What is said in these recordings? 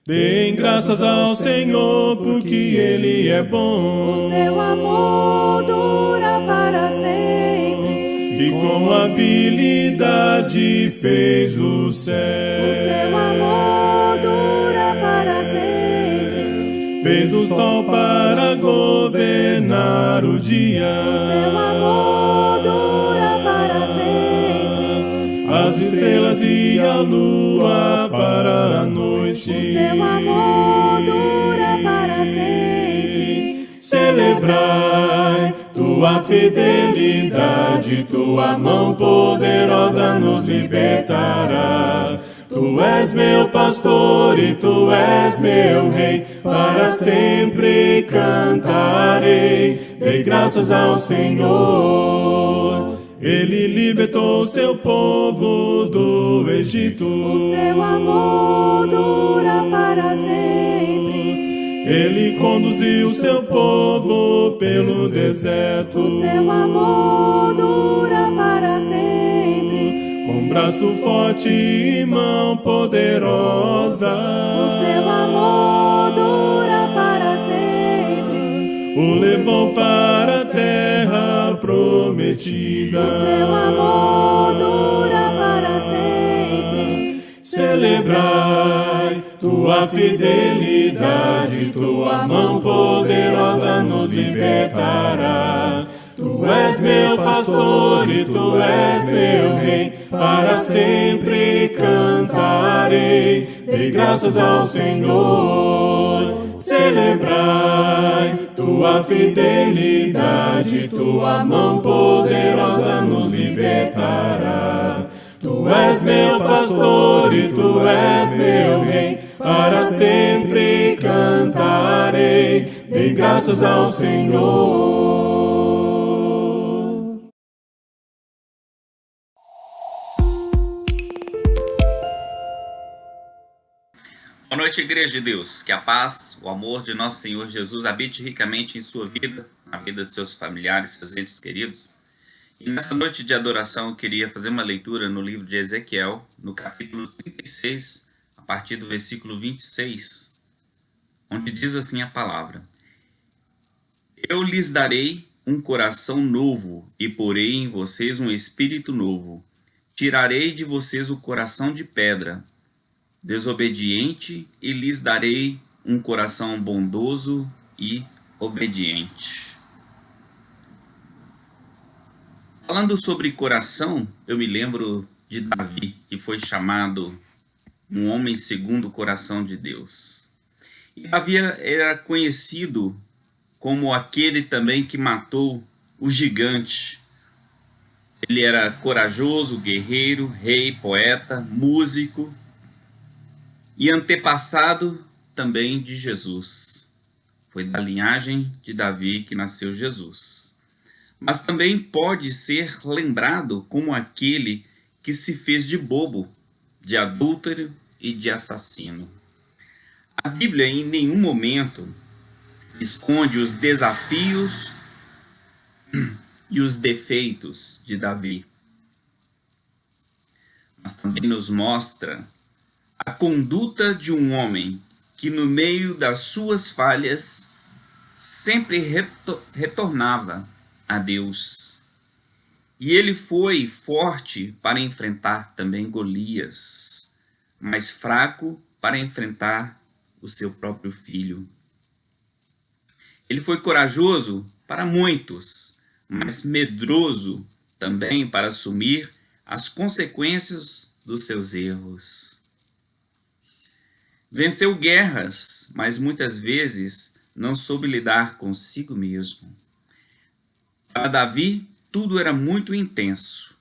Deem graças ao Senhor, porque Ele é bom. O seu amor dura para sempre. E com habilidade fez o céu. O seu amor dura para sempre. Fez o sol para governar o dia. O seu amor dura para sempre. As estrelas e a lua para a noite. O seu amor dura para sempre. Celebrai tua fidelidade, tua mão poderosa nos libertará. Tu és meu pastor e tu és meu rei, para sempre cantarei. Dei graças ao Senhor, Ele libertou seu povo do Egito. O seu amor dura para sempre. Ele conduziu seu povo pelo deserto. O seu amor dura para sempre. Com braço forte e mão poderosa. O seu amor dura para sempre. O levou para a terra prometida. O seu amor dura para sempre. Celebrai tua fidelidade, tua mão poderosa nos libertará. Tu és meu pastor e tu és meu rei, para sempre cantarei. Dei graças ao Senhor, celebrai tua fidelidade, tua mão poderosa nos libertará. Tu és meu pastor e tu és meu rei, para sempre cantarei. Dei graças ao Senhor. Boa noite, Igreja de Deus. Que a paz, o amor de nosso Senhor Jesus habite ricamente em sua vida, na vida de seus familiares, seus entes queridos. E nessa noite de adoração eu queria fazer uma leitura no livro de Ezequiel, no capítulo 36, a partir do versículo 26, onde diz assim a palavra: Eu lhes darei um coração novo e porei em vocês um espírito novo. Tirarei de vocês o coração de pedra, desobediente, e lhes darei um coração bondoso e obediente. Falando sobre coração, eu me lembro de Davi, que foi chamado um homem segundo o coração de Deus. E Davi era conhecido como aquele também que matou o gigante. Ele era corajoso, guerreiro, rei, poeta, músico e antepassado também de Jesus. Foi da linhagem de Davi que nasceu Jesus. Mas também pode ser lembrado como aquele que se fez de bobo, de adúltero e de assassino. A Bíblia em nenhum momento esconde os desafios e os defeitos de Davi, mas também nos mostra a conduta de um homem que, no meio das suas falhas, sempre retornava a Deus. E ele foi forte para enfrentar também Golias, mas fraco para enfrentar o seu próprio filho. Ele foi corajoso para muitos, mas medroso também para assumir as consequências dos seus erros. Venceu guerras, mas muitas vezes não soube lidar consigo mesmo. Para Davi, tudo era muito intenso,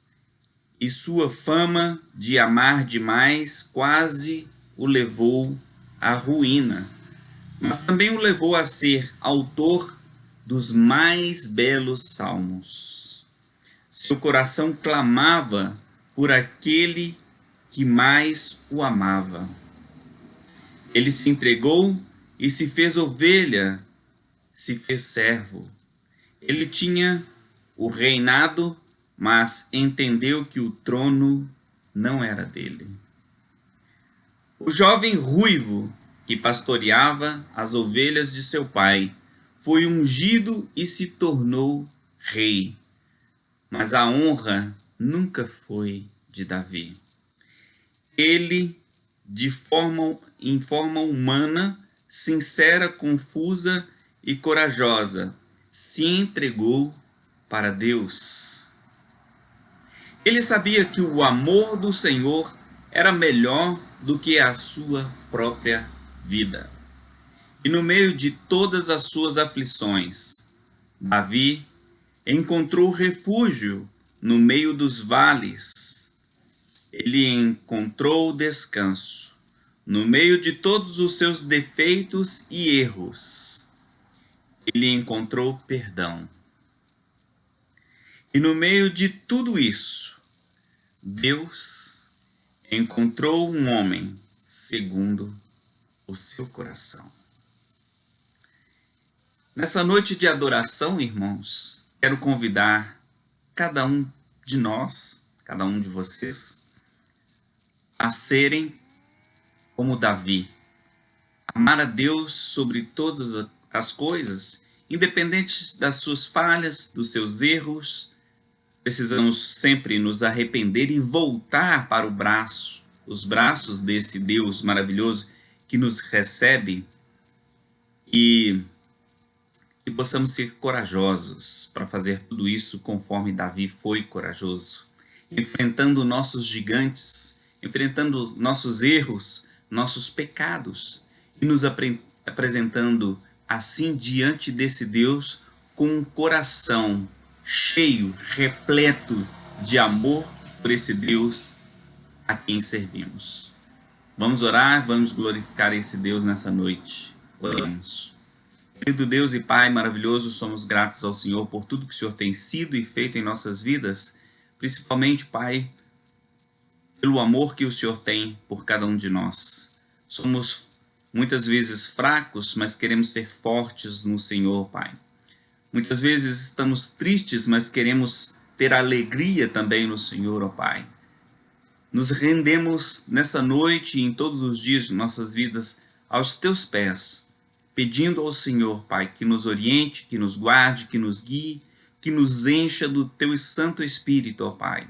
e sua fama de amar demais quase o levou à ruína, mas também o levou a ser autor dos mais belos salmos. Seu coração clamava por aquele que mais o amava. Ele se entregou e se fez ovelha, se fez servo. Ele tinha o reinado, mas entendeu que o trono não era dele. O jovem ruivo que pastoreava as ovelhas de seu pai, foi ungido e se tornou rei. Mas a honra nunca foi de Davi. Ele, em forma humana, sincera, confusa e corajosa, se entregou para Deus. Ele sabia que o amor do Senhor era melhor do que a sua própria vida. E no meio de todas as suas aflições, Davi encontrou refúgio no meio dos vales. Ele encontrou descanso no meio de todos os seus defeitos e erros. Ele encontrou perdão. E no meio de tudo isso, Deus encontrou um homem segundo o seu coração. Nessa noite de adoração, irmãos, quero convidar cada um de nós, cada um de vocês, a serem como Davi. Amar a Deus sobre todas as coisas, independente das suas falhas, dos seus erros. Precisamos sempre nos arrepender e voltar para os braços desse Deus maravilhoso que nos recebe, e que possamos ser corajosos para fazer tudo isso conforme Davi foi corajoso, enfrentando nossos gigantes, enfrentando nossos erros, nossos pecados, e nos apresentando assim diante desse Deus com um coração cheio, repleto de amor por esse Deus a quem servimos. Vamos orar, vamos glorificar esse Deus nessa noite. Oramos. Querido Deus e Pai maravilhoso, somos gratos ao Senhor por tudo que o Senhor tem sido e feito em nossas vidas, principalmente, Pai, pelo amor que o Senhor tem por cada um de nós. Somos muitas vezes fracos, mas queremos ser fortes no Senhor, Pai. Muitas vezes estamos tristes, mas queremos ter alegria também no Senhor, ó Pai. Nos rendemos nessa noite e em todos os dias de nossas vidas aos Teus pés, pedindo ao Senhor, Pai, que nos oriente, que nos guarde, que nos guie, que nos encha do Teu Santo Espírito, ó Pai.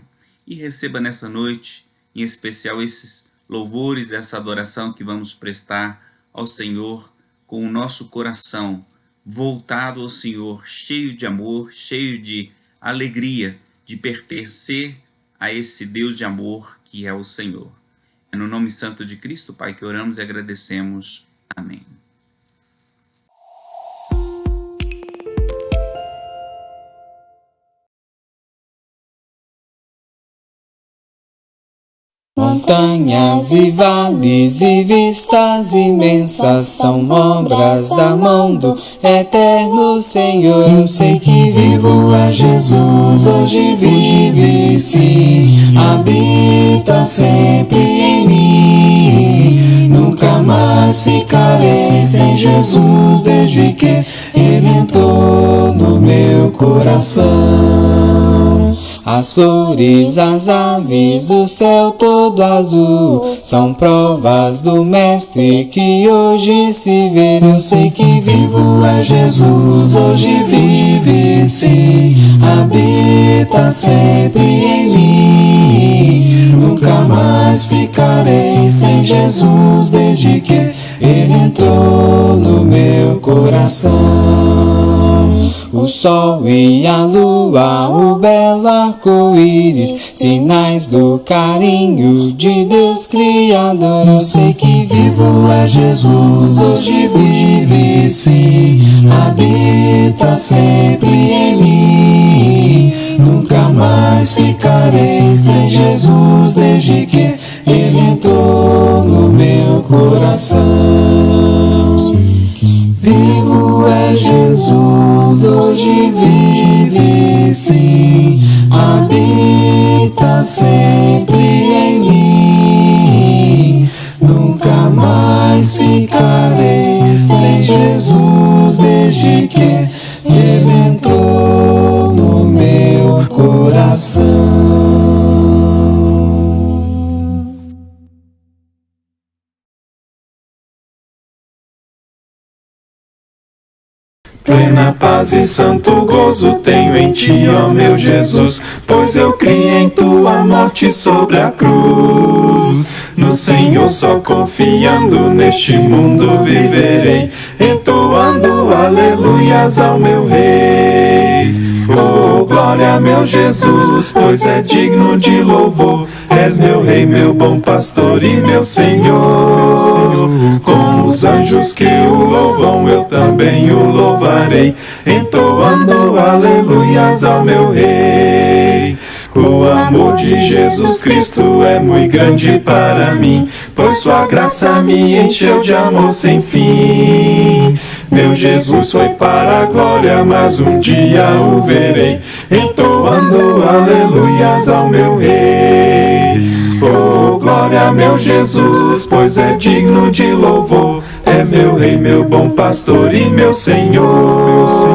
E receba nessa noite, em especial, esses louvores, essa adoração que vamos prestar ao Senhor com o nosso coração voltado ao Senhor, cheio de amor, cheio de alegria de pertencer a esse Deus de amor que é o Senhor. É no nome santo de Cristo, Pai, que oramos e agradecemos. Amém. Montanhas e vales e vistas imensas são obras da mão do eterno Senhor. Eu sei que vivo é Jesus, hoje vive sim, habita sempre em mim. Nunca mais ficarei sem Jesus desde que Ele entrou no meu coração. As flores, as aves, o céu todo azul são provas do Mestre que hoje se vê. Eu sei que vivo é Jesus, hoje vive sim, habita sempre em mim. Nunca mais ficarei sem Jesus desde que Ele entrou no meu coração. O sol e a lua, o belo arco-íris, sinais do carinho de Deus Criador. Eu sei que vivo é Jesus, hoje vive sim, habita sempre em mim. Nunca mais ficarei sem Jesus desde que Ele entrou no meu coração. Vivo é Jesus, hoje vive sim, habita sempre em mim. Nunca mais ficarei sem Jesus desde que Ele entrou no meu coração. Plena paz e santo gozo tenho em ti, ó meu Jesus, pois eu criei em tua morte sobre a cruz. No Senhor só confiando neste mundo viverei, entoando aleluias ao meu Rei. Oh, glória, meu Jesus, pois é digno de louvor. És meu Rei, meu bom pastor e meu Senhor. Com os anjos que o louvam, eu também o louvarei, entoando aleluias ao meu Rei. O amor de Jesus Cristo é muito grande para mim, pois sua graça me encheu de amor sem fim. Meu Jesus foi para a glória, mas um dia o verei, entoando aleluias ao meu Rei. Oh, glória, meu Jesus, pois é digno de louvor. És meu Rei, meu bom pastor e meu Senhor.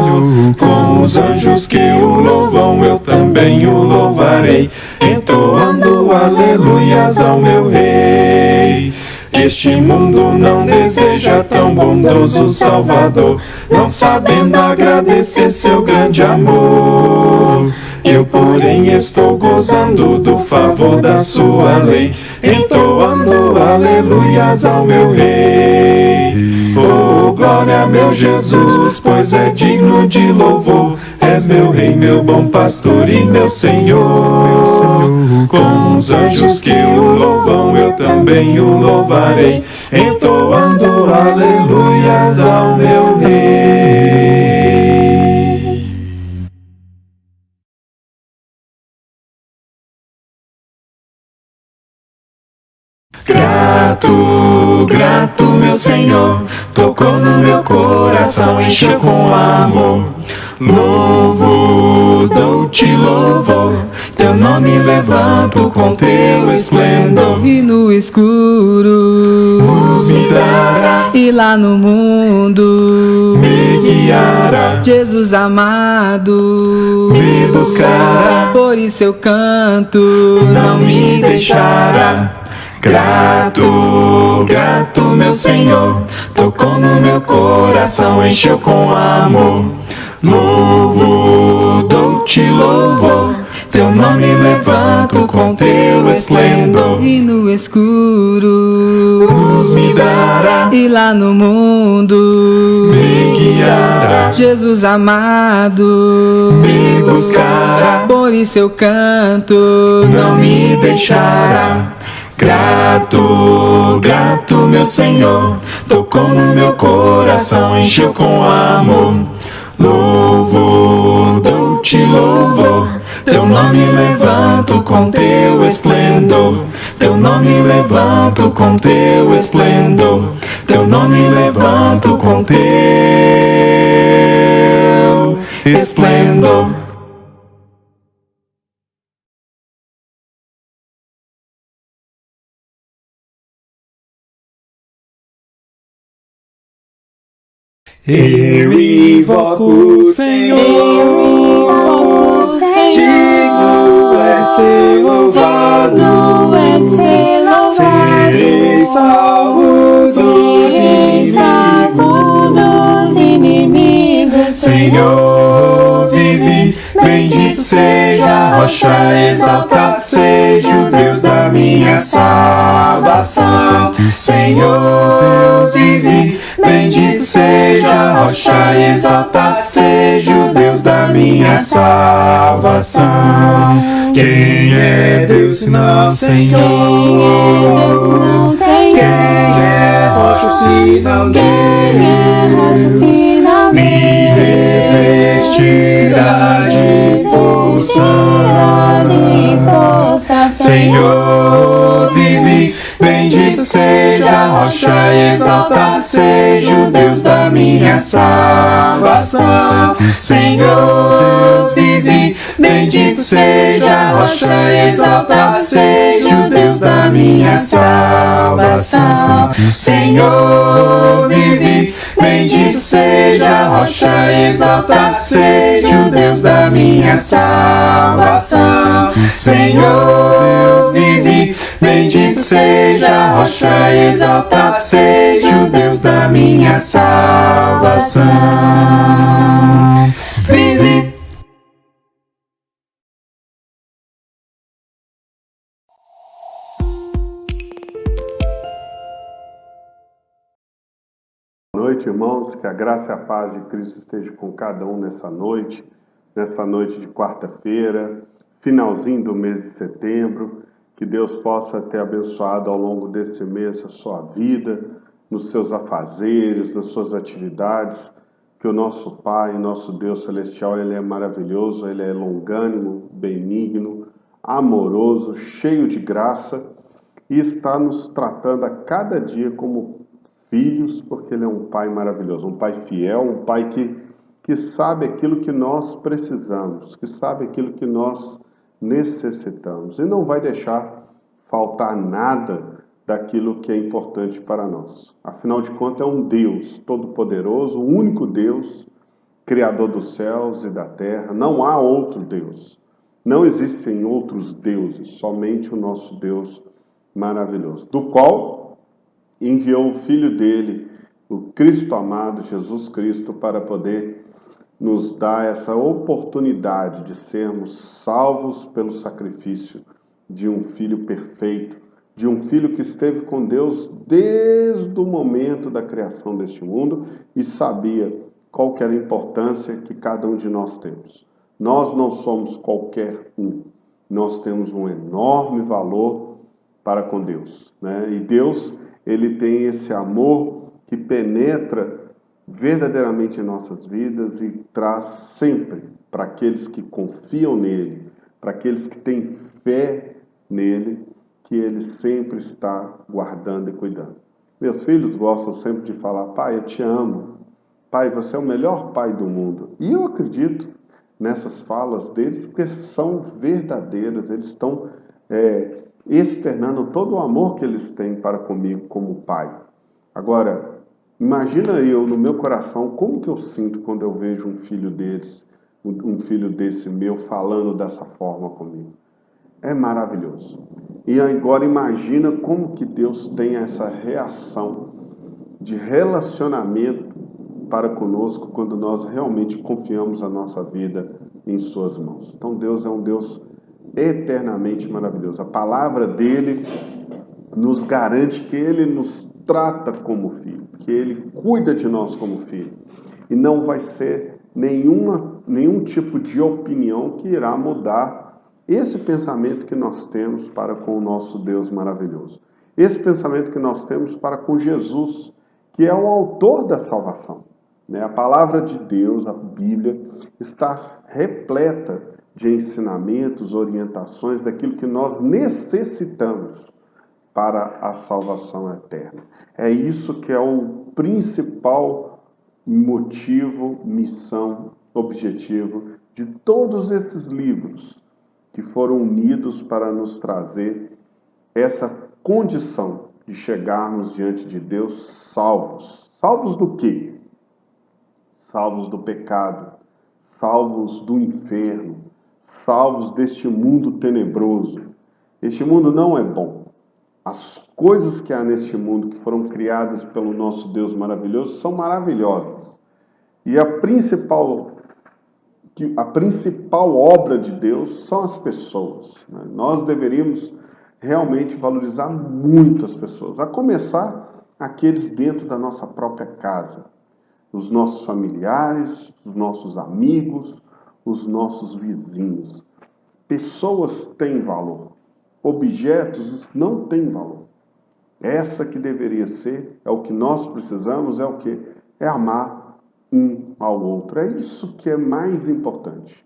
Com os anjos que o louvam, eu também o louvarei, entoando aleluias ao meu Rei. Este mundo não deseja tão bondoso Salvador, não sabendo agradecer seu grande amor. Eu, porém, estou gozando do favor da sua lei, entoando aleluias ao meu Rei. Oh, glória, meu Jesus, pois é digno de louvor. És meu Rei, meu bom pastor e meu Senhor. Com os anjos que o louvam, eu também o louvarei, entoando aleluias ao meu Rei. Grato, grato, meu Senhor, tocou no meu coração, encheu com amor. Louvo, dou-te louvor, teu nome levanto com teu esplendor. E no escuro Luz me dará, e lá no mundo me guiará, Jesus amado me buscará, por isso eu canto, não me deixará. Grato, grato, meu Senhor, tocou no meu coração, encheu com amor. Louvo, dou-te louvor, teu nome levanto com teu esplendor. E no escuro Luz me dará, e lá no mundo me guiará, Jesus amado me buscará, por isso eu canto, não me deixará. Grato, grato, meu Senhor, tocou no meu coração, encheu com amor. Louvo, dou-te louvor, teu nome levanto com teu esplendor. Teu nome levanto com teu esplendor. Teu nome levanto com teu esplendor. Eu invoco o Senhor, digno é de ser louvado, serei salvo dos inimigos. Senhor, vive, bendito seja a rocha, exaltado seja o Deus da minha salvação. Senhor, vive, bendito seja a rocha, exaltado seja o Deus da minha salvação. Quem é Deus senão Senhor? Quem é rocha senão Deus? Me revestirá de força. Senhor, vive, bendito seja a rocha, exaltado seja o Deus da minha salvação. Senhor, vive, bendito seja a rocha, exaltado seja o Deus da minha salvação. Senhor, vive, bendito seja a rocha, exaltado seja o Deus da minha salvação. Senhor, vive, Bendito seja a rocha, exaltado seja o Deus da minha salvação. Vive. Boa noite, irmãos. Que a graça e a paz de Cristo esteja com cada um nessa noite de quarta-feira, finalzinho do mês de setembro. Que Deus possa ter abençoado ao longo desse mês a sua vida, nos seus afazeres, nas suas atividades. Que o nosso Pai, nosso Deus celestial, Ele é maravilhoso, Ele é longânimo, benigno, amoroso, cheio de graça e está nos tratando a cada dia como filhos, porque Ele é um Pai maravilhoso, um Pai fiel, um Pai que sabe aquilo que nós precisamos, que sabe aquilo que nós necessitamos e não vai deixar faltar nada daquilo que é importante para nós. Afinal de contas, é um Deus todo-poderoso, o único Deus, Criador dos céus e da terra. Não há outro Deus. Não existem outros deuses, somente o nosso Deus maravilhoso, do qual enviou o Filho dele, o Cristo amado, Jesus Cristo, para poder nos dar essa oportunidade de sermos salvos pelo sacrifício de um Filho perfeito, de um Filho que esteve com Deus desde o momento da criação deste mundo e sabia qual que era a importância que cada um de nós temos. Nós não somos qualquer um, nós temos um enorme valor para com Deus, né? E Deus, Ele tem esse amor que penetra verdadeiramente em nossas vidas e traz sempre para aqueles que confiam nele, para aqueles que têm fé nele, que ele sempre está guardando e cuidando. Meus filhos gostam sempre de falar: pai, eu te amo, pai, você é o melhor pai do mundo. E eu acredito nessas falas deles, porque são verdadeiras, eles estão externando todo o amor que eles têm para comigo como pai. Agora, imagina eu, no meu coração, como que eu sinto quando eu vejo um filho deles, um filho desse meu, falando dessa forma comigo. É maravilhoso. E agora imagina como que Deus tem essa reação de relacionamento para conosco quando nós realmente confiamos a nossa vida em suas mãos. Então Deus é um Deus eternamente maravilhoso. A palavra dele nos garante que ele nos trata como filho, que ele cuida de nós como filho. E não vai ser nenhum tipo de opinião que irá mudar esse pensamento que nós temos para com o nosso Deus maravilhoso. Esse pensamento que nós temos para com Jesus, que é o autor da salvação. A palavra de Deus, a Bíblia, está repleta de ensinamentos, orientações daquilo que nós necessitamos para a salvação eterna. É isso que é o principal motivo, missão, objetivo de todos esses livros que foram unidos para nos trazer essa condição de chegarmos diante de Deus salvos. Salvos do quê? Salvos do pecado, salvos do inferno, salvos deste mundo tenebroso. Este mundo não é bom. As coisas que há neste mundo que foram criadas pelo nosso Deus maravilhoso são maravilhosas. E a principal obra de Deus são as pessoas. Nós deveríamos realmente valorizar muito as pessoas, a começar aqueles dentro da nossa própria casa, os nossos familiares, os nossos amigos, os nossos vizinhos. Pessoas têm valor, objetos não têm valor. Essa que deveria ser, é o que nós precisamos, é o que? É amar um ao outro. É isso que é mais importante.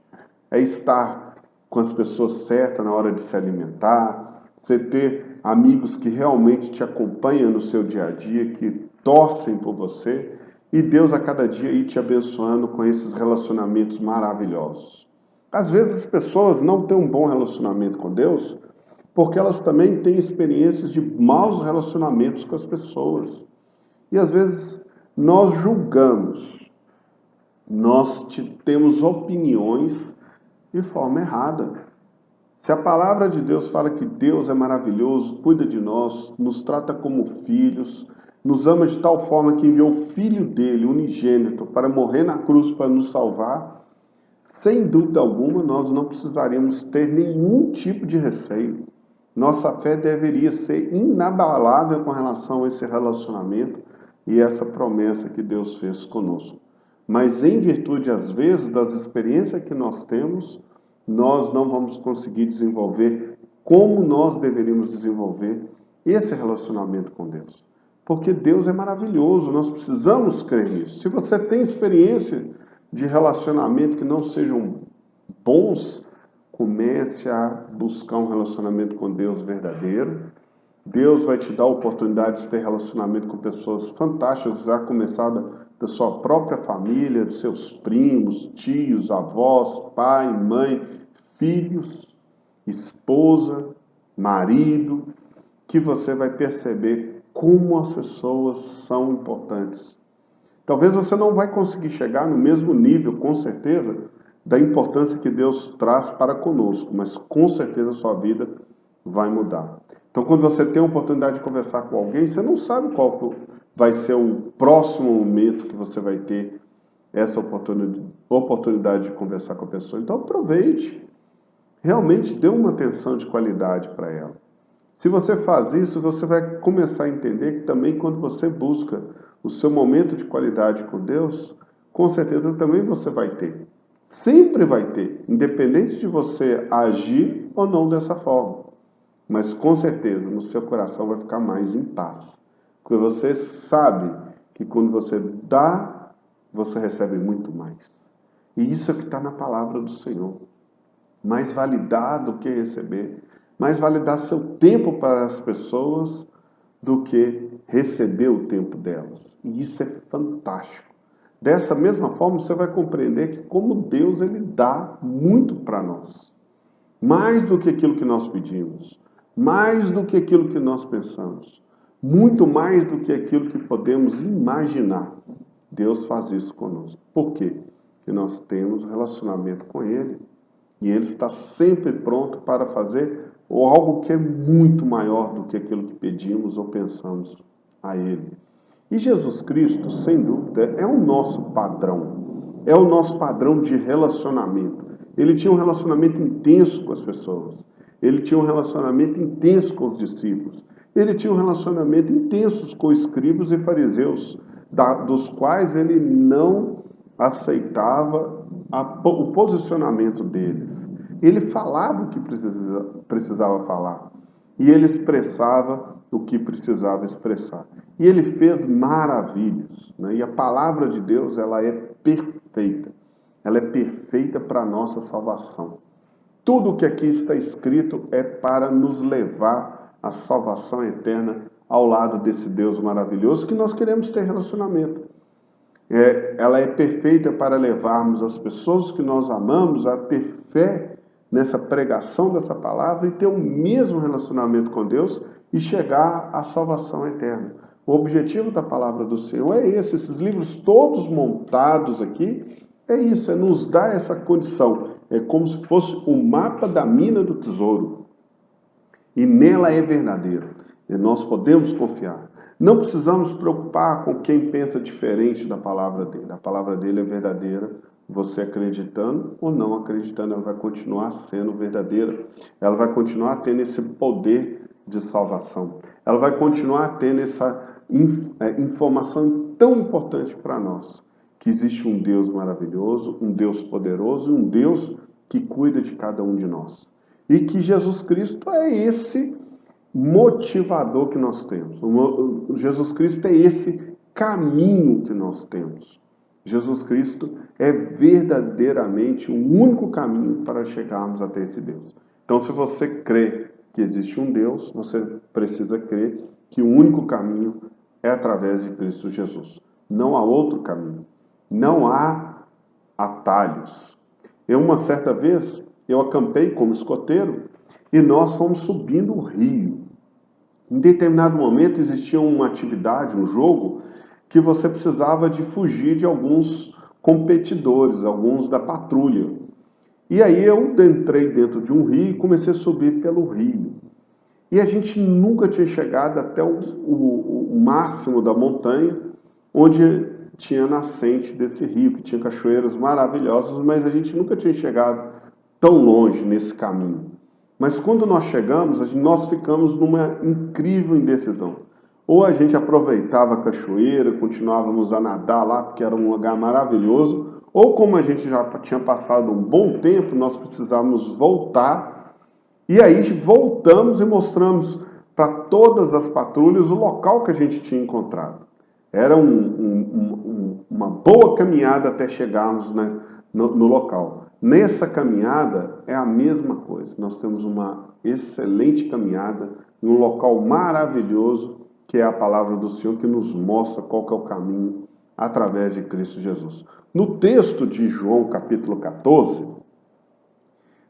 É estar com as pessoas certas na hora de se alimentar, você ter amigos que realmente te acompanham no seu dia a dia, que torcem por você, e Deus a cada dia ir te abençoando com esses relacionamentos maravilhosos. Às vezes as pessoas não têm um bom relacionamento com Deus porque elas também têm experiências de maus relacionamentos com as pessoas. E às vezes nós julgamos, nós temos opiniões de forma errada. Se a palavra de Deus fala que Deus é maravilhoso, cuida de nós, nos trata como filhos, nos ama de tal forma que enviou o Filho dele, unigênito, para morrer na cruz para nos salvar, sem dúvida alguma nós não precisaríamos ter nenhum tipo de receio. Nossa fé deveria ser inabalável com relação a esse relacionamento e essa promessa que Deus fez conosco. Mas em virtude, às vezes, das experiências que nós temos, nós não vamos conseguir desenvolver como nós deveríamos desenvolver esse relacionamento com Deus. Porque Deus é maravilhoso, nós precisamos crer nisso. Se você tem experiência de relacionamento que não sejam bons, comece a buscar um relacionamento com Deus verdadeiro. Deus vai te dar a oportunidade de ter relacionamento com pessoas fantásticas, a começar da sua própria família, dos seus primos, tios, avós, pai, mãe, filhos, esposa, marido, que você vai perceber como as pessoas são importantes. Talvez você não vai conseguir chegar no mesmo nível, com certeza, da importância que Deus traz para conosco, mas com certeza a sua vida vai mudar. Então, quando você tem a oportunidade de conversar com alguém, você não sabe qual vai ser o próximo momento que você vai ter essa oportunidade de conversar com a pessoa. Então, aproveite. Realmente dê uma atenção de qualidade para ela. Se você faz isso, você vai começar a entender que também quando você busca o seu momento de qualidade com Deus, com certeza também você vai ter. Sempre vai ter, independente de você agir ou não dessa forma. Mas com certeza no seu coração vai ficar mais em paz. Porque você sabe que quando você dá, você recebe muito mais. E isso é o que está na palavra do Senhor. Mais vale dar do que receber. Mais vale dar seu tempo para as pessoas do que receber o tempo delas. E isso é fantástico. Dessa mesma forma, você vai compreender que como Deus ele dá muito para nós. Mais do que aquilo que nós pedimos. Mais do que aquilo que nós pensamos. Muito mais do que aquilo que podemos imaginar. Deus faz isso conosco. Por quê? Porque nós temos relacionamento com Ele. E Ele está sempre pronto para fazer algo que é muito maior do que aquilo que pedimos ou pensamos a Ele. E Jesus Cristo, sem dúvida, é o nosso padrão. É o nosso padrão de relacionamento. Ele tinha um relacionamento intenso com as pessoas. Ele tinha um relacionamento intenso com os discípulos. Ele tinha um relacionamento intenso com os escribas e fariseus, dos quais ele não aceitava o posicionamento deles. Ele falava o que precisava falar. E ele expressava o que precisava expressar. E ele fez maravilhas. Né? E a palavra de Deus, ela é perfeita. Ela é perfeita para a nossa salvação. Tudo o que aqui está escrito é para nos levar à salvação eterna ao lado desse Deus maravilhoso que nós queremos ter relacionamento. Ela é perfeita para levarmos as pessoas que nós amamos a ter fé nessa pregação dessa palavra e ter o mesmo relacionamento com Deus e chegar à salvação eterna. O objetivo da palavra do Senhor é esse. Esses livros todos montados aqui, é isso, é nos dar essa condição. É como se fosse o mapa da mina do tesouro. E nela é verdadeiro. E nós podemos confiar. Não precisamos preocupar com quem pensa diferente da palavra dele. A palavra dele é verdadeira. Você acreditando ou não acreditando, ela vai continuar sendo verdadeira. Ela vai continuar tendo esse poder de salvação. Ela vai continuar tendo essa informação tão importante para nós. Que existe um Deus maravilhoso, um Deus poderoso e um Deus que cuida de cada um de nós. E que Jesus Cristo é esse motivador que nós temos. Jesus Cristo é esse caminho que nós temos. Jesus Cristo é verdadeiramente o único caminho para chegarmos até esse Deus. Então, se você crê que existe um Deus, você precisa crer que o único caminho é através de Cristo Jesus. Não há outro caminho. Não há atalhos. Uma certa vez, eu acampei como escoteiro e nós fomos subindo o rio. Em determinado momento existia uma atividade, um jogo, que você precisava de fugir de alguns competidores, alguns da patrulha. E aí eu entrei dentro de um rio e comecei a subir pelo rio. E a gente nunca tinha chegado até o máximo da montanha, onde tinha a nascente desse rio, que tinha cachoeiras maravilhosas, mas a gente nunca tinha chegado tão longe nesse caminho. Mas quando nós chegamos, nós ficamos numa incrível indecisão. Ou a gente aproveitava a cachoeira, continuávamos a nadar lá, porque era um lugar maravilhoso, ou como a gente já tinha passado um bom tempo, nós precisávamos voltar. E aí voltamos e mostramos para todas as patrulhas o local que a gente tinha encontrado. Era uma boa caminhada até chegarmos, né, no local. Nessa caminhada é a mesma coisa. Nós temos uma excelente caminhada num local maravilhoso, que é a palavra do Senhor, que nos mostra qual que é o caminho através de Cristo Jesus. No texto de João capítulo 14,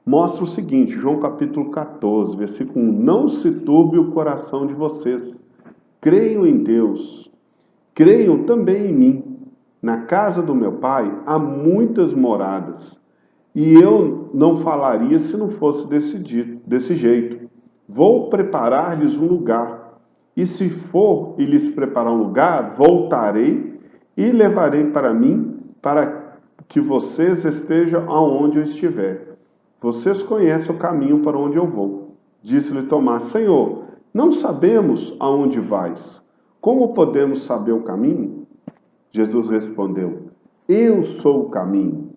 mostra o seguinte, João capítulo 14, versículo 1. Não se turbe o coração de vocês. Creiam em Deus. Creiam também em mim. Na casa do meu pai há muitas moradas. E eu não falaria se não fosse desse jeito. Vou preparar-lhes um lugar. E se for e lhes preparar um lugar, voltarei e levarei para mim, para que vocês estejam aonde eu estiver. Vocês conhecem o caminho para onde eu vou. Disse-lhe Tomás, Senhor, não sabemos aonde vais. Como podemos saber o caminho? Jesus respondeu, eu sou o caminho.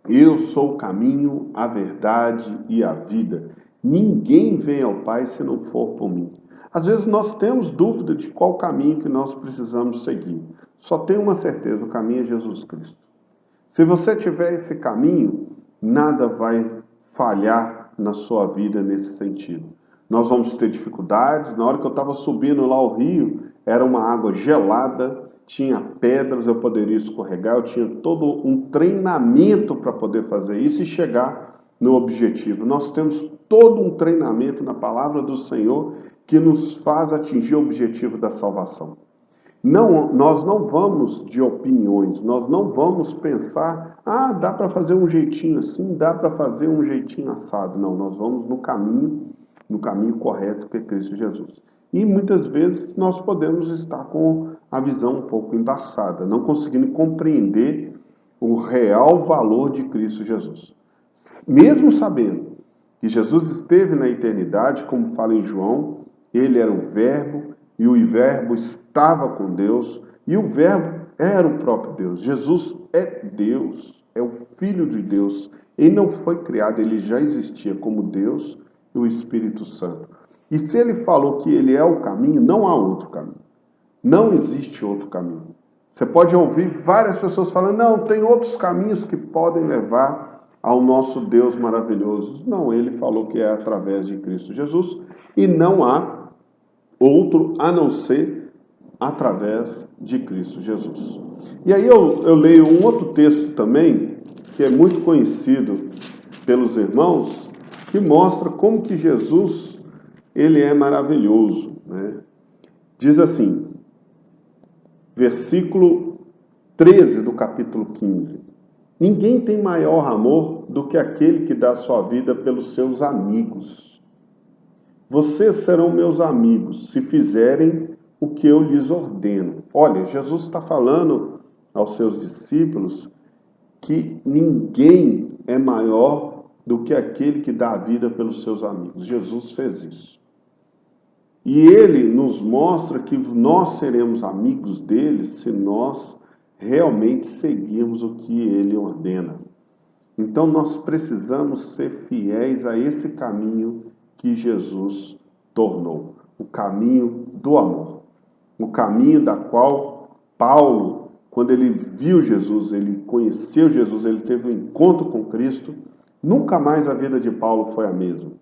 Eu sou o caminho, a verdade e a vida. Ninguém vem ao Pai se não for por mim. Às vezes nós temos dúvida de qual caminho que nós precisamos seguir. Só tem uma certeza, o caminho é Jesus Cristo. Se você tiver esse caminho, nada vai falhar na sua vida nesse sentido. Nós vamos ter dificuldades. Na hora que eu estava subindo lá o rio, era uma água gelada, tinha pedras, eu poderia escorregar, eu tinha todo um treinamento para poder fazer isso e chegar no objetivo. Nós temos todo um treinamento na palavra do Senhor que nos faz atingir o objetivo da salvação. Não, nós não vamos de opiniões, nós não vamos pensar, dá para fazer um jeitinho assim, dá para fazer um jeitinho assado. Não, nós vamos no caminho correto que é Cristo Jesus. E muitas vezes nós podemos estar com a visão um pouco embaçada, não conseguindo compreender o real valor de Cristo Jesus. Mesmo sabendo que Jesus esteve na eternidade, como fala em João, ele era o Verbo, e o Verbo estava com Deus, e o Verbo era o próprio Deus. Jesus é Deus, é o Filho de Deus. Ele não foi criado, ele já existia como Deus e o Espírito Santo. E se ele falou que ele é o caminho, não há outro caminho. Não existe outro caminho. Você pode ouvir várias pessoas falando, não, tem outros caminhos que podem levar ao nosso Deus maravilhoso. Não, ele falou que é através de Cristo Jesus e não há outro a não ser através de Cristo Jesus. E aí eu leio um outro texto também, que é muito conhecido pelos irmãos, que mostra como que Jesus, ele é maravilhoso, né? Diz assim, versículo 13 do capítulo 15. Ninguém tem maior amor do que aquele que dá sua vida pelos seus amigos. Vocês serão meus amigos se fizerem o que eu lhes ordeno. Olha, Jesus está falando aos seus discípulos que ninguém é maior do que aquele que dá a vida pelos seus amigos. Jesus fez isso. E ele nos mostra que nós seremos amigos dele se nós realmente seguirmos o que ele ordena. Então nós precisamos ser fiéis a esse caminho que Jesus tornou, o caminho do amor, o caminho da qual Paulo, quando ele viu Jesus, ele conheceu Jesus, ele teve um encontro com Cristo, nunca mais a vida de Paulo foi a mesma.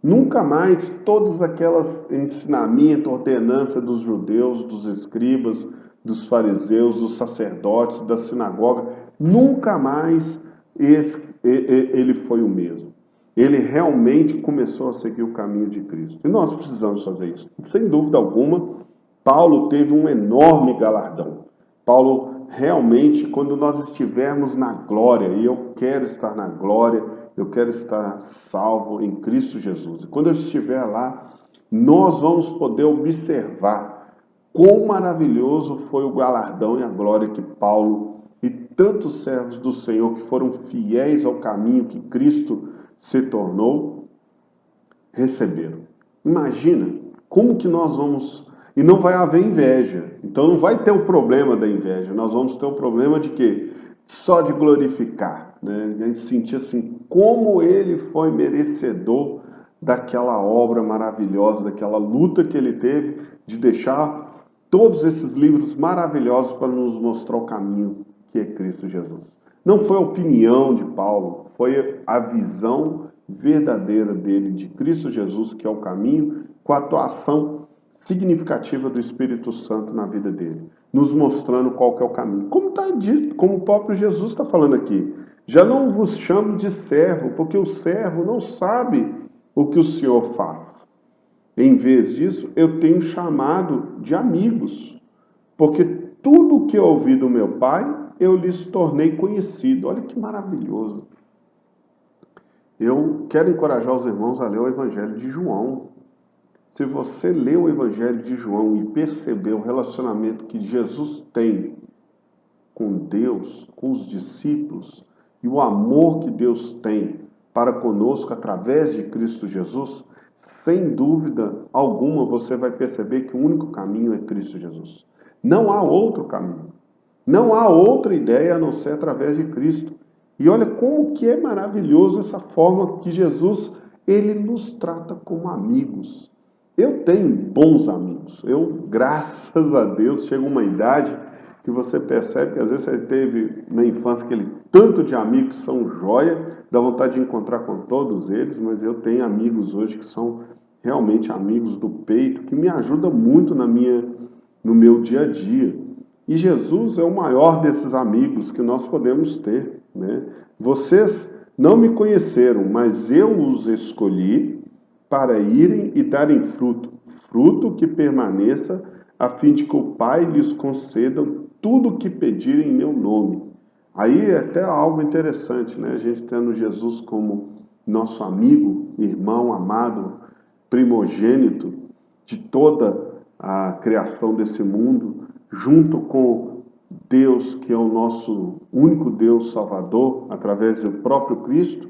Nunca mais todos aquelas ensinamentos, ordenanças dos judeus, dos escribas, dos fariseus, dos sacerdotes, da sinagoga, nunca mais ele foi o mesmo. Ele realmente começou a seguir o caminho de Cristo. E nós precisamos fazer isso. Sem dúvida alguma, Paulo teve um enorme galardão. Paulo realmente, quando nós estivermos na glória, e eu quero estar na glória, eu quero estar salvo em Cristo Jesus. E quando eu estiver lá, nós vamos poder observar quão maravilhoso foi o galardão e a glória que Paulo e tantos servos do Senhor que foram fiéis ao caminho que Cristo se tornou, receberam. Imagina como que nós vamos... E não vai haver inveja. Então não vai ter o problema da inveja. Nós vamos ter o problema de quê? Só de glorificar. Né? A gente sentir assim, como ele foi merecedor daquela obra maravilhosa, daquela luta que ele teve de deixar todos esses livros maravilhosos para nos mostrar o caminho que é Cristo Jesus. Não foi a opinião de Paulo, foi a visão verdadeira dele de Cristo Jesus, que é o caminho, com a atuação significativa do Espírito Santo na vida dele, nos mostrando qual que é o caminho. Como está dito, como o próprio Jesus está falando aqui, já não vos chamo de servo, porque o servo não sabe o que o Senhor faz. Em vez disso, eu tenho chamado de amigos, porque tudo que eu ouvi do meu Pai, eu lhes tornei conhecido. Olha que maravilhoso. Eu quero encorajar os irmãos a ler o Evangelho de João. Se você lê o Evangelho de João e perceber o relacionamento que Jesus tem com Deus, com os discípulos, e o amor que Deus tem para conosco através de Cristo Jesus, sem dúvida alguma você vai perceber que o único caminho é Cristo Jesus. Não há outro caminho. Não há outra ideia a não ser através de Cristo. E olha como que é maravilhoso essa forma que Jesus, ele nos trata como amigos. Eu tenho bons amigos. Eu, graças a Deus, chego a uma idade que você percebe que às vezes você teve na infância aquele tanto de amigos que são joia, dá vontade de encontrar com todos eles, mas eu tenho amigos hoje que são realmente amigos do peito, que me ajudam muito no meu dia a dia. E Jesus é o maior desses amigos que nós podemos ter, né? Vocês não me conheceram, mas eu os escolhi para irem e darem fruto, fruto que permaneça, a fim de que o Pai lhes conceda tudo o que pedirem em meu nome. Aí é até algo interessante, né? A gente tendo Jesus como nosso amigo, irmão, amado, primogênito de toda a criação desse mundo, junto com Deus, que é o nosso único Deus Salvador, através do próprio Cristo.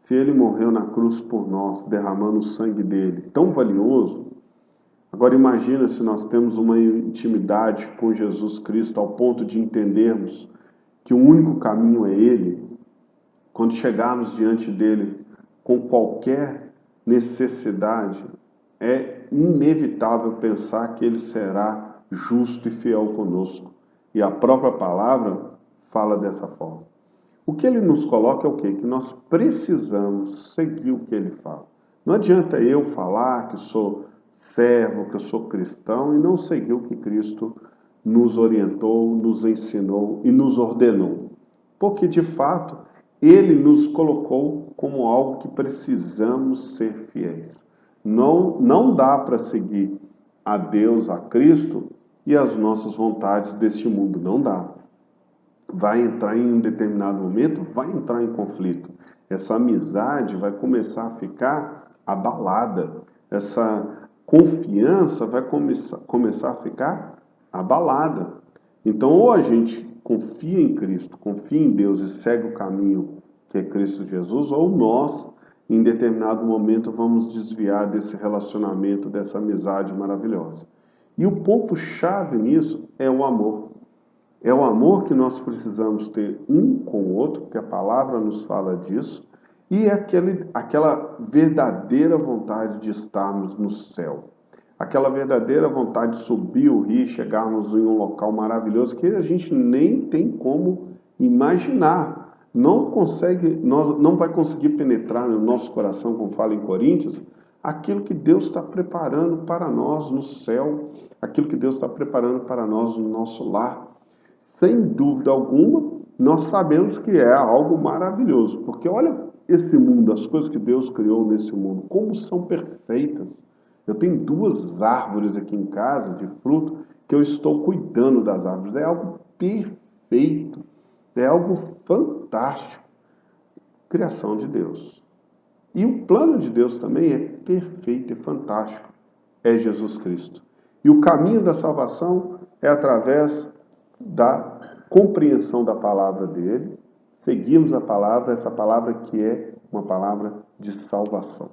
Se ele morreu na cruz por nós, derramando o sangue dele, tão valioso, agora imagina se nós temos uma intimidade com Jesus Cristo ao ponto de entendermos que o único caminho é ele. Quando chegarmos diante dele com qualquer necessidade, é inevitável pensar que ele será justo e fiel conosco. E a própria palavra fala dessa forma. O que ele nos coloca é o quê? Que nós precisamos seguir o que ele fala. Não adianta eu falar que sou servo, que eu sou cristão e não seguir o que Cristo nos orientou, nos ensinou e nos ordenou. Porque, de fato, ele nos colocou como algo que precisamos ser fiéis. Não dá para seguir a Deus, a Cristo e as nossas vontades deste mundo. Não dá. Vai entrar em um determinado momento, vai entrar em conflito. Essa amizade vai começar a ficar abalada. Essa confiança vai começar a ficar abalada. Então, ou a gente confia em Cristo, confia em Deus e segue o caminho que é Cristo Jesus, ou nós, em determinado momento, vamos desviar desse relacionamento, dessa amizade maravilhosa. E o ponto-chave nisso é o amor. É o amor que nós precisamos ter um com o outro, porque a palavra nos fala disso, e é aquela verdadeira vontade de estarmos no céu. Aquela verdadeira vontade de subir o rio, chegarmos em um local maravilhoso que a gente nem tem como imaginar. Não vai conseguir penetrar no nosso coração, como fala em Coríntios, aquilo que Deus está preparando para nós no céu, aquilo que Deus está preparando para nós no nosso lar. Sem dúvida alguma, nós sabemos que é algo maravilhoso, porque olha esse mundo, as coisas que Deus criou nesse mundo, como são perfeitas. Eu tenho 2 árvores aqui em casa de fruto que eu estou cuidando das árvores. É algo perfeito, é algo fantástico. Criação de Deus. E o plano de Deus também é perfeito e fantástico. É Jesus Cristo. E o caminho da salvação é através da compreensão da palavra dele, seguirmos a palavra, essa palavra que é uma palavra de salvação.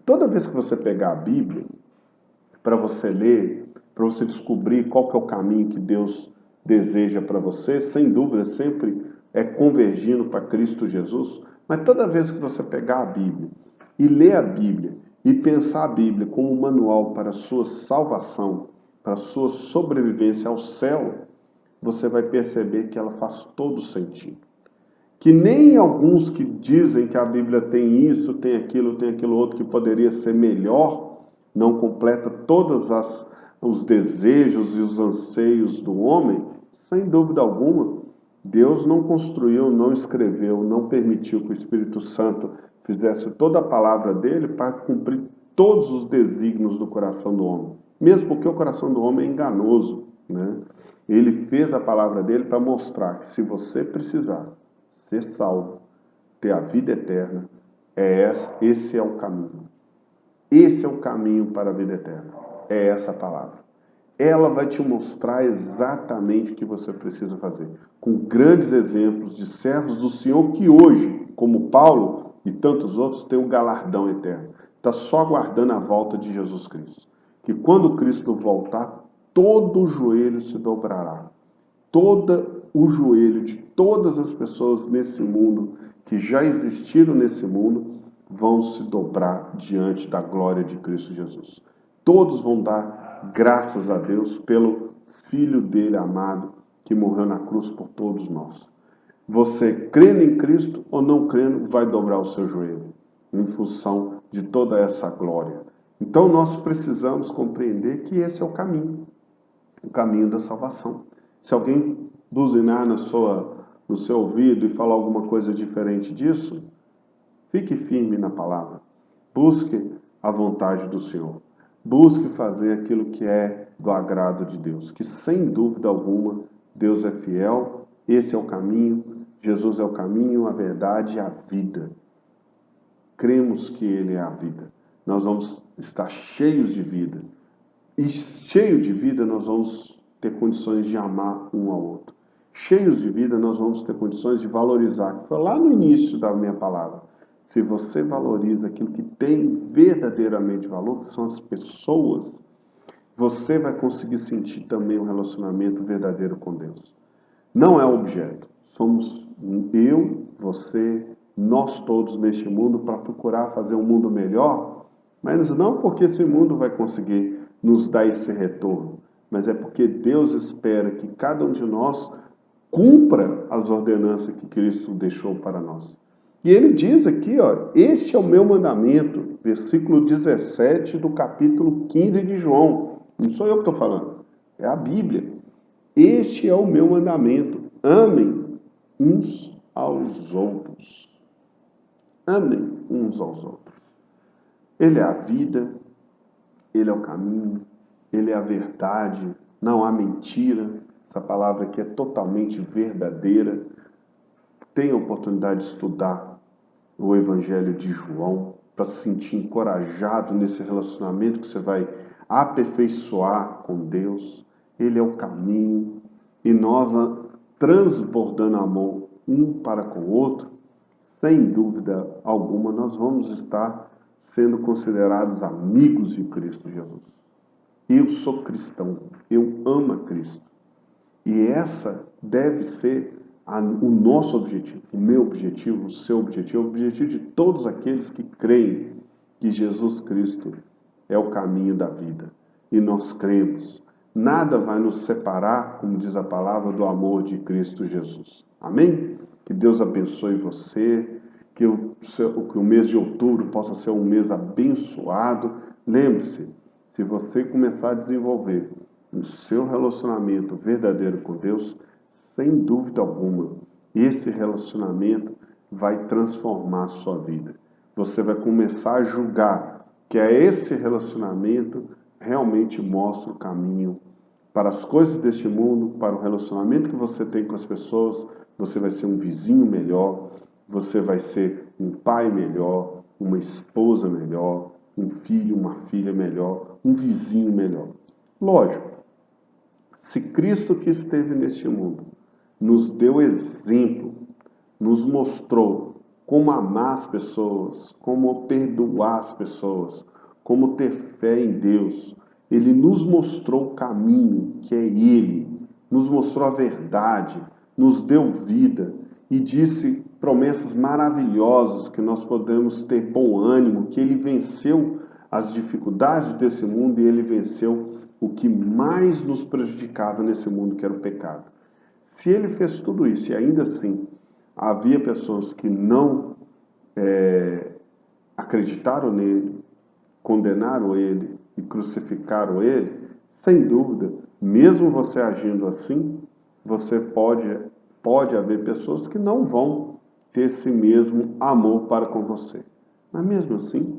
Toda vez que você pegar a Bíblia, para você ler, para você descobrir qual que é o caminho que Deus deseja para você, sem dúvida, sempre é convergindo para Cristo Jesus, mas toda vez que você pegar a Bíblia e ler a Bíblia e pensar a Bíblia como um manual para a sua salvação, para a sua sobrevivência ao céu, você vai perceber que ela faz todo sentido. Que nem alguns que dizem que a Bíblia tem isso, tem aquilo outro que poderia ser melhor, não completa todos os desejos e os anseios do homem, sem dúvida alguma, Deus não construiu, não escreveu, não permitiu que o Espírito Santo fizesse toda a palavra dele para cumprir todos os desígnios do coração do homem. Mesmo porque o coração do homem é enganoso, né? Ele fez a palavra dele para mostrar que se você precisar ser salvo, ter a vida eterna, esse é o caminho. Esse é o caminho para a vida eterna. É essa palavra. Ela vai te mostrar exatamente o que você precisa fazer. Com grandes exemplos de servos do Senhor que hoje, como Paulo e tantos outros, têm o galardão eterno. Está só aguardando a volta de Jesus Cristo. Que quando Cristo voltar, todo o joelho se dobrará. Todo o joelho de todas as pessoas nesse mundo, que já existiram nesse mundo, vão se dobrar diante da glória de Cristo Jesus. Todos vão dar graças a Deus pelo Filho dele amado, que morreu na cruz por todos nós. Você crendo em Cristo ou não crendo, vai dobrar o seu joelho, em função de toda essa glória. Então nós precisamos compreender que esse é o caminho da salvação. Se alguém buzinar no seu ouvido e falar alguma coisa diferente disso, fique firme na palavra. Busque a vontade do Senhor. Busque fazer aquilo que é do agrado de Deus. Que sem dúvida alguma, Deus é fiel. Esse é o caminho. Jesus é o caminho, a verdade e a vida. Cremos que Ele é a vida. Nós vamos estar cheios de vida. E cheio de vida, nós vamos ter condições de amar um ao outro. Cheios de vida, nós vamos ter condições de valorizar. Que foi lá no início da minha palavra. Se você valoriza aquilo que tem verdadeiramente valor, que são as pessoas, você vai conseguir sentir também um relacionamento verdadeiro com Deus. Não é objeto. Somos eu, você, nós todos neste mundo para procurar fazer um mundo melhor, mas não porque esse mundo vai conseguir nos dar esse retorno, mas é porque Deus espera que cada um de nós cumpra as ordenanças que Cristo deixou para nós. E ele diz aqui, ó, este é o meu mandamento, versículo 17 do capítulo 15 de João. Não sou eu que estou falando, é a Bíblia. Este é o meu mandamento, amem uns aos outros. Amem uns aos outros. Ele é a vida, Ele é o caminho, Ele é a verdade, não há mentira. Essa palavra aqui é totalmente verdadeira. Tenha a oportunidade de estudar o Evangelho de João para se sentir encorajado nesse relacionamento que você vai aperfeiçoar com Deus. Ele é o caminho e nós, transbordando amor um para com o outro, sem dúvida alguma, nós vamos estar sendo considerados amigos de Cristo Jesus. Eu sou cristão, eu amo a Cristo. E essa deve ser o nosso objetivo, o meu objetivo, o seu objetivo, o objetivo de todos aqueles que creem que Jesus Cristo é o caminho da vida. E nós cremos. Nada vai nos separar, como diz a palavra, do amor de Cristo Jesus. Amém? Que Deus abençoe você, que o mês de outubro possa ser um mês abençoado. Lembre-se, se você começar a desenvolver o seu relacionamento verdadeiro com Deus, sem dúvida alguma, esse relacionamento vai transformar a sua vida. Você vai começar a julgar que esse relacionamento realmente mostra o caminho para as coisas deste mundo, para o relacionamento que você tem com as pessoas. Você vai ser um vizinho melhor, você vai ser um pai melhor, uma esposa melhor, um filho, uma filha melhor, um vizinho melhor. Lógico, se Cristo que esteve neste mundo nos deu exemplo, nos mostrou como amar as pessoas, como perdoar as pessoas, como ter fé em Deus, Ele nos mostrou o caminho, que é Ele, nos mostrou a verdade, nos deu vida e disse promessas maravilhosas que nós podemos ter bom ânimo, que Ele venceu as dificuldades desse mundo e Ele venceu o que mais nos prejudicava nesse mundo, que era o pecado. Se Ele fez tudo isso e ainda assim havia pessoas que não acreditaram nele, condenaram ele e crucificaram ele, sem dúvida, mesmo você agindo assim, você pode haver pessoas que não vão ter esse mesmo amor para com você. Mas mesmo assim,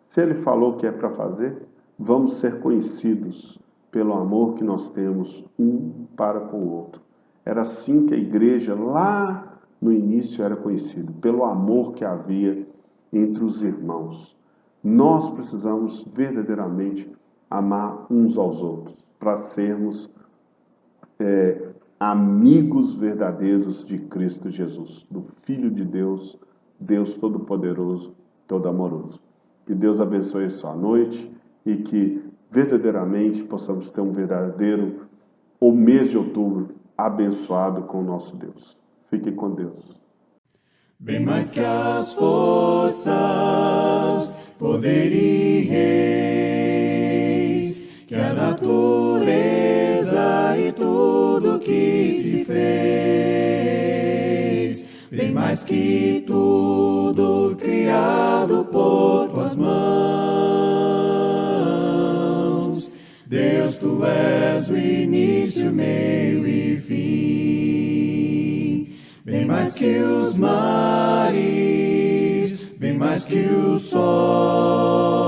se ele falou que é para fazer, vamos ser conhecidos pelo amor que nós temos um para com o outro. Era assim que a igreja lá no início era conhecida, pelo amor que havia entre os irmãos. Nós precisamos verdadeiramente amar uns aos outros para sermos amigos verdadeiros de Cristo Jesus, do Filho de Deus, Deus Todo-Poderoso, Todo-Amoroso. Que Deus abençoe a sua noite e que verdadeiramente possamos ter um verdadeiro mês de outubro abençoado com o nosso Deus. Fique com Deus. Bem mais que as forças, poder e reis, que a natureza e tudo que se fez, bem mais que tudo criado por tuas mãos. Deus, tu és o início, meio e fim. Bem mais que os mares, bem mais que o sol,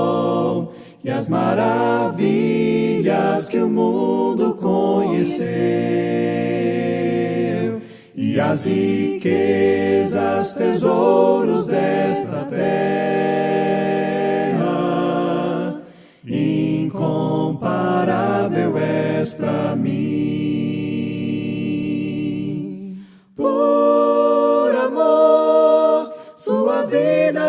e as maravilhas que o mundo conheceu, e as riquezas, tesouros desta terra, incomparável és para mim. Por amor, sua vida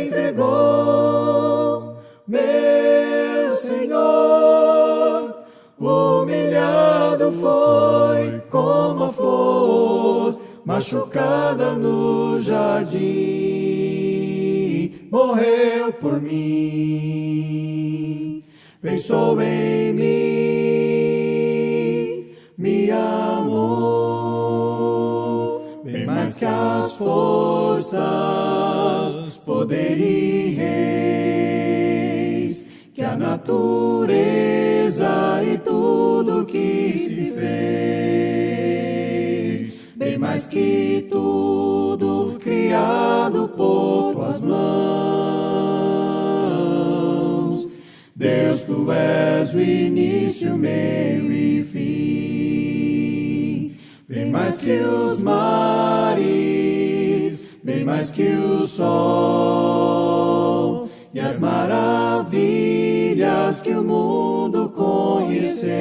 entregou, meu Senhor. Humilhado foi como a flor machucada no jardim, morreu por mim, pensou em mim, me amou. Bem mais que as forças, poder e reis, que a natureza e tudo que se fez, bem mais que tudo criado por tuas mãos. Deus, tu és o início, meio e fim. Bem mais que os mares, bem mais que o sol, e as maravilhas que o mundo conheceu,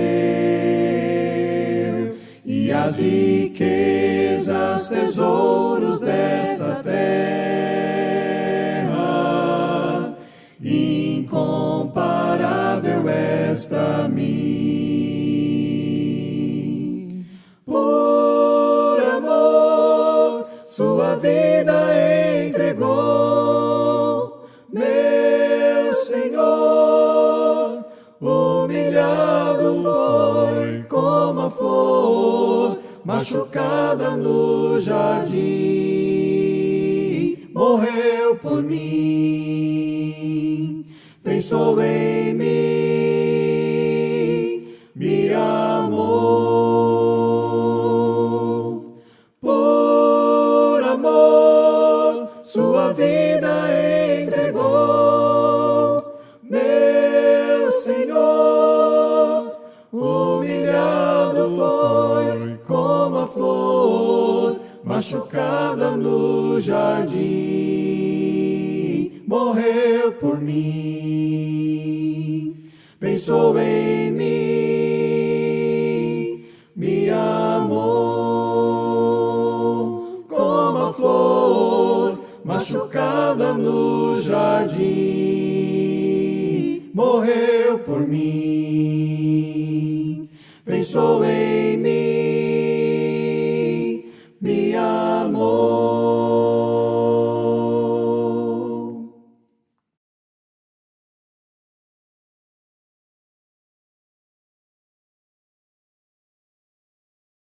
e as riquezas, tesouros desta terra, incomparável és para mim. Por amor, sua vida entregou, meu Senhor. Humilhado foi como a flor machucada no jardim, morreu por mim, pensou em mim, me amou. Por amor, sua vida entregou, meu Senhor. Humilhado foi como a flor machucada machucada no jardim, morreu por mim. Pensou em mim, me amou como a flor machucada no jardim, morreu por mim. Pensou em mim,